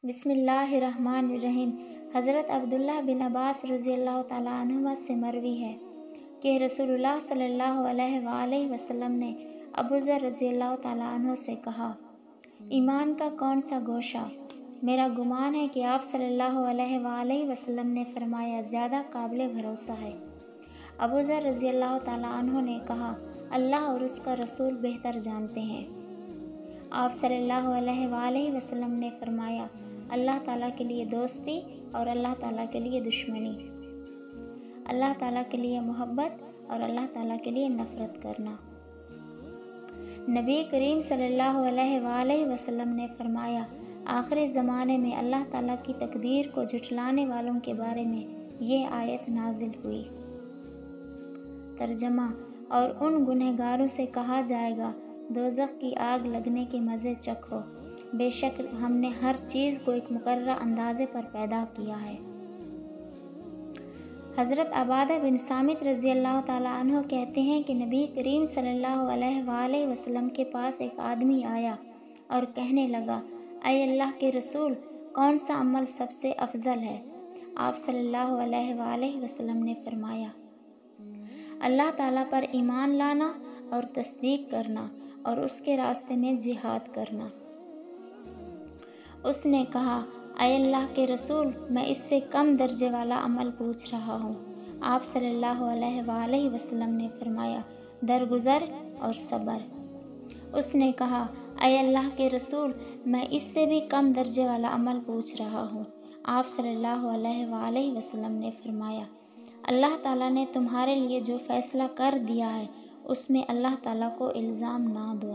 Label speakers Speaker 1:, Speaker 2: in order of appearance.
Speaker 1: بسم اللہ الرحمن الرحیم۔ حضرت عبداللہ بن عباس رضی اللہ تعالیٰ عنہما سے مروی ہے کہ رسول اللہ صلی اللہ علیہ وآلہ وسلم نے ابو ذر رضی اللہ تعالیٰ عنہ سے کہا، ایمان کا کون سا گوشہ؟ میرا گمان ہے کہ آپ صلی اللہ علیہ وآلہ وسلم نے فرمایا، زیادہ قابل بھروسہ ہے۔ ابو ذر رضی اللہ تعالیٰ عنہ نے کہا، اللہ اور اس کا رسول بہتر جانتے ہیں۔ آپ صلی اللہ علیہ وآلہ وسلم نے فرمایا، اللہ تعالیٰ کے لیے دوستی اور اللہ تعالیٰ کے لیے دشمنی، اللہ تعالیٰ کے لیے محبت اور اللہ تعالیٰ کے لیے نفرت کرنا۔ نبی کریم صلی اللہ علیہ وآلہ وسلم نے فرمایا، آخری زمانے میں اللہ تعالیٰ کی تقدیر کو جھٹلانے والوں کے بارے میں یہ آیت نازل ہوئی۔ ترجمہ: اور ان گنہگاروں سے کہا جائے گا، دوزخ کی آگ لگنے کے مزے چکھو، بے شک ہم نے ہر چیز کو ایک مقررہ اندازے پر پیدا کیا ہے۔ حضرت عبادہ بن صامت رضی اللہ تعالیٰ عنہ کہتے ہیں کہ نبی کریم صلی اللہ علیہ وآلہ وسلم کے پاس ایک آدمی آیا اور کہنے لگا، اے اللہ کے رسول، کون سا عمل سب سے افضل ہے؟ آپ صلی اللہ علیہ وآلہ وسلم نے فرمایا، اللہ تعالیٰ پر ایمان لانا اور تصدیق کرنا اور اس کے راستے میں جہاد کرنا۔ اس نے کہا، اے اللہ کے رسول، میں اس سے کم درجے والا عمل پوچھ رہا ہوں۔ آپ صلی اللہ علیہ وآلہ وسلم نے فرمایا، درگزر اور صبر۔ اس نے کہا، اے اللہ کے رسول، میں اس سے بھی کم درجے والا عمل پوچھ رہا ہوں۔ آپ صلی اللہ علیہ وآلہ وسلم نے فرمایا، اللہ تعالیٰ نے تمہارے لیے جو فیصلہ کر دیا ہے، اس میں اللہ تعالیٰ کو الزام نہ دو۔